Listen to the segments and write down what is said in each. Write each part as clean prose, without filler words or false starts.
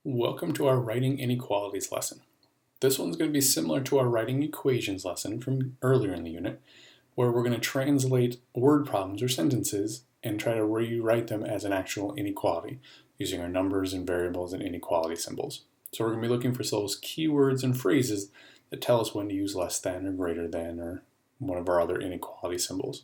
Welcome to our writing inequalities lesson. This one's going to be similar to our writing equations lesson from earlier in the unit, where we're going to translate word problems or sentences and try to rewrite them as an actual inequality using our numbers and variables and inequality symbols. So we're going to be looking for those keywords and phrases that tell us when to use less than or greater than or one of our other inequality symbols.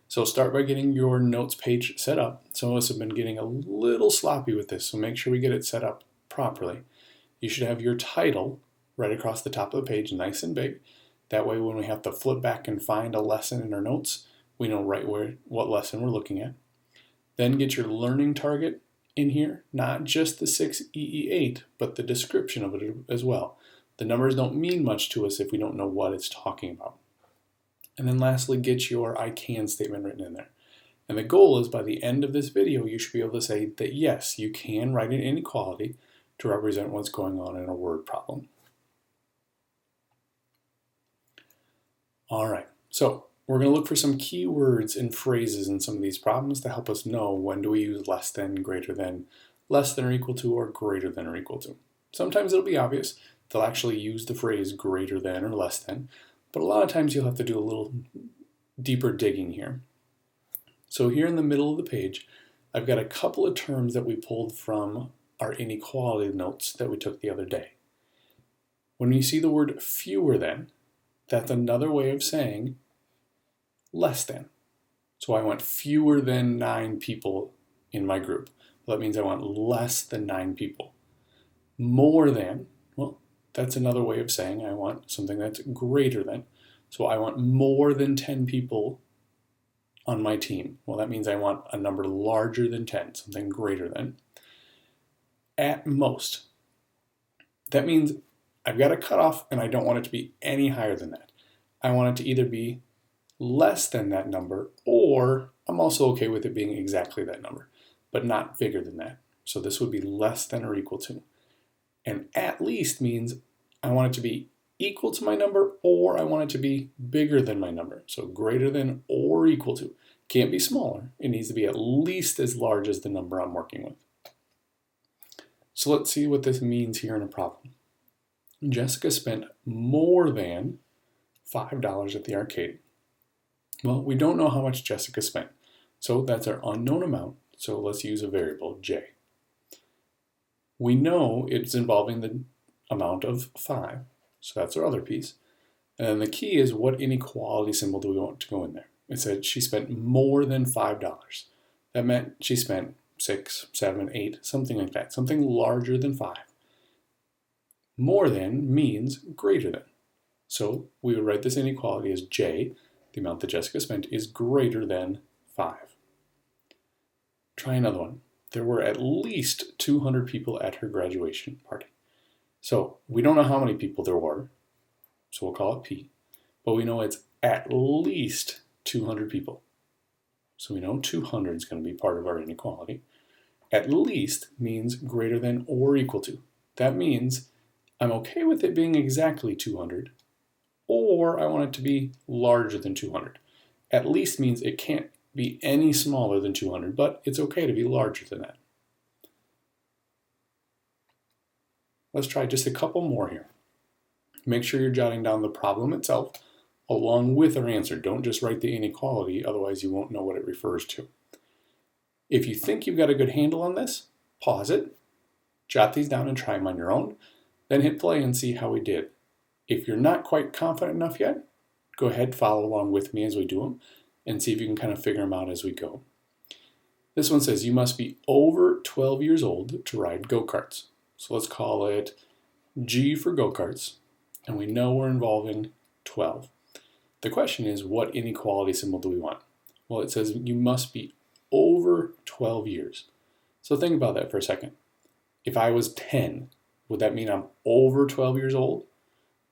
So start by getting your notes page set up. Some of us have been getting a little sloppy with this, so make sure we get it set up properly. You should have your title right across the top of the page, nice and big. That way when we have to flip back and find a lesson in our notes, we know right what lesson we're looking at. Then get your learning target in here, not just the 6EE8, but the description of it as well. The numbers don't mean much to us if we don't know what it's talking about. And then lastly, get your I can statement written in there. And the goal is by the end of this video, you should be able to say that yes, you can write an inequality to represent what's going on in a word problem. All right, so we're going to look for some keywords and phrases in some of these problems to help us know when do we use less than, greater than, less than or equal to, or greater than or equal to. Sometimes it'll be obvious. They'll actually use the phrase greater than or less than. But a lot of times you'll have to do a little deeper digging here. So here in the middle of the page, I've got a couple of terms that we pulled from our inequality notes that we took the other day. When you see the word fewer than, that's another way of saying less than. So I want fewer than 9 people in my group. Well, that means I want less than 9 people. More than, well, that's another way of saying I want something that's greater than. So I want more than 10 people on my team. Well, that means I want a number larger than 10, something greater than. At most. That means I've got a cutoff and I don't want it to be any higher than that. I want it to either be less than that number, or I'm also okay with it being exactly that number, but not bigger than that. So this would be less than or equal to. And at least means I want it to be equal to my number, or I want it to be bigger than my number. So greater than or equal to. Can't be smaller. It needs to be at least as large as the number I'm working with. So let's see what this means here in a problem. Jessica spent more than $5 at the arcade. Well, we don't know how much Jessica spent. So that's our unknown amount. So let's use a variable, J. We know it's involving the amount of 5. So that's our other piece. And then the key is what inequality symbol do we want to go in there? It said she spent more than $5. That meant she spent 6, 7, 8, something like that. Something larger than 5. More than means greater than. So we would write this inequality as J, the amount that Jessica spent, is greater than 5. Try another one. There were at least 200 people at her graduation party. So we don't know how many people there were, so we'll call it P, but we know it's at least 200 people. So we know 200 is going to be part of our inequality. At least means greater than or equal to. That means I'm okay with it being exactly 200, or I want it to be larger than 200. At least means it can't be any smaller than 200, but it's okay to be larger than that. Let's try just a couple more here. Make sure you're jotting down the problem itself along with our answer. Don't just write the inequality, otherwise you won't know what it refers to. If you think you've got a good handle on this, pause it, jot these down and try them on your own, then hit play and see how we did. If you're not quite confident enough yet, go ahead, follow along with me as we do them and see if you can kind of figure them out as we go. This one says you must be over 12 years old to ride go-karts. So let's call it G for go-karts, and we know we're involving 12. The question is, what inequality symbol do we want? Well, it says you must be over 12 years. So think about that for a second. If I was 10, would that mean I'm over 12 years old?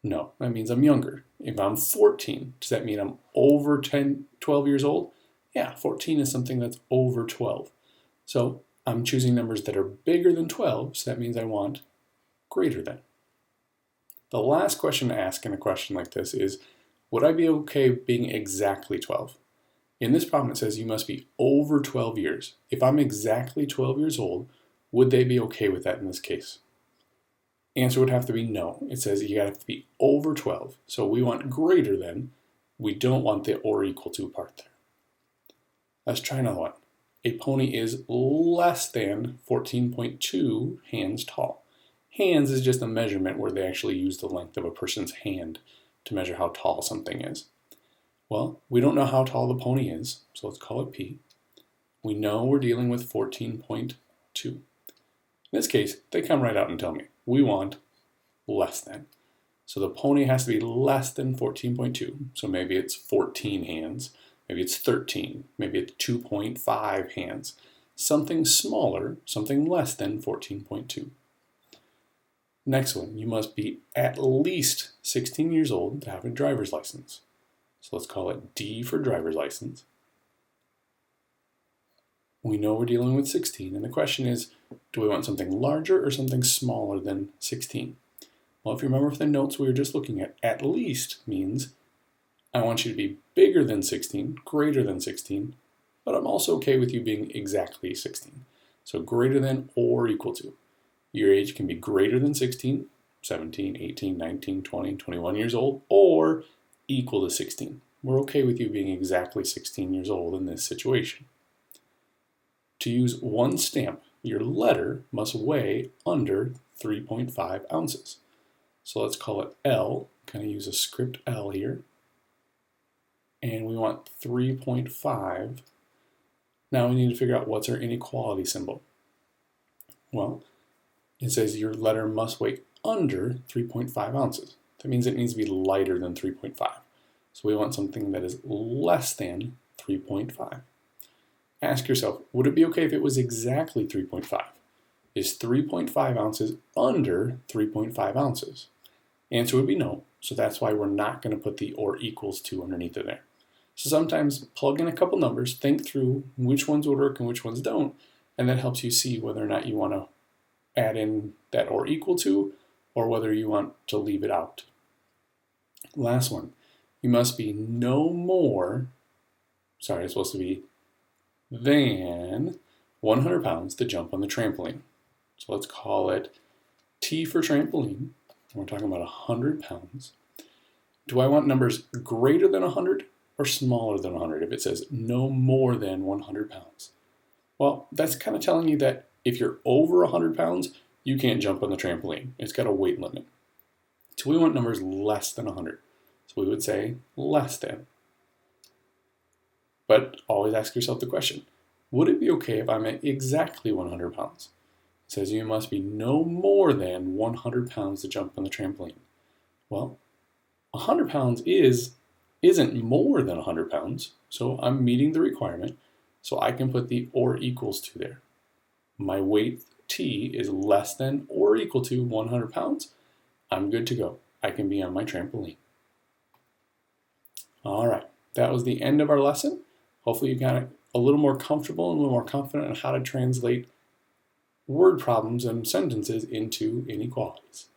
No, that means I'm younger. If I'm 14, does that mean I'm over 12 years old? Yeah, 14 is something that's over 12. So I'm choosing numbers that are bigger than 12, so that means I want greater than. The last question to ask in a question like this is, would I be okay being exactly 12? In this problem it says you must be over 12 years. If I'm exactly 12 years old, Would they be okay with that in this case? Answer would have to be no. It says you have to be over 12. So we want greater than. We don't want the or equal to part there. Let's try another one. A pony is less than 14.2 hands tall. Hands is just a measurement where they actually use the length of a person's hand to measure how tall something is. Well, we don't know how tall the pony is, so let's call it P. We know we're dealing with 14.2. In this case, they come right out and tell me, we want less than. So the pony has to be less than 14.2. So maybe it's 14 hands, maybe it's 13, maybe it's 2.5 hands. Something smaller, something less than 14.2. Next one, you must be at least 16 years old to have a driver's license. So let's call it D for driver's license. We know we're dealing with 16, and the question is, do we want something larger or something smaller than 16? Well, if you remember from the notes we were just looking at least means I want you to be bigger than 16, greater than 16, but I'm also okay with you being exactly 16. So greater than or equal to. Your age can be greater than 16, 17, 18, 19, 20, 21 years old, or equal to 16. We're okay with you being exactly 16 years old in this situation. To use one stamp, your letter must weigh under 3.5 ounces. So let's call it L, kind of use a script L here. And we want 3.5. Now we need to figure out what's our inequality symbol. Well, it says your letter must weigh under 3.5 ounces. That means it needs to be lighter than 3.5. So we want something that is less than 3.5. Ask yourself, would it be okay if it was exactly 3.5? Is 3.5 ounces under 3.5 ounces? Answer would be no, so that's why we're not going to put the or equals to underneath of there. So sometimes plug in a couple numbers, think through which ones would work and which ones don't, and that helps you see whether or not you want to add in that or equal to, or whether you want to leave it out. Last one, you must be no more, sorry, it's supposed to be than 100 pounds to jump on the trampoline. So let's call it T for trampoline. We're talking about 100 pounds. Do I want numbers greater than 100 or smaller than 100 if it says no more than 100 pounds? Well, that's kind of telling you that if you're over 100 pounds, you can't jump on the trampoline. It's got a weight limit. So we want numbers less than 100. So we would say less than. But always ask yourself the question, would it be okay if I'm at exactly 100 pounds? It says you must be no more than 100 pounds to jump on the trampoline. Well, 100 pounds isn't more than 100 pounds, so I'm meeting the requirement, so I can put the or equals to there. My weight, T, is less than or equal to 100 pounds. I'm good to go. I can be on my trampoline. All right, that was the end of our lesson. Hopefully you got a little more comfortable and a little more confident on how to translate word problems and sentences into inequalities.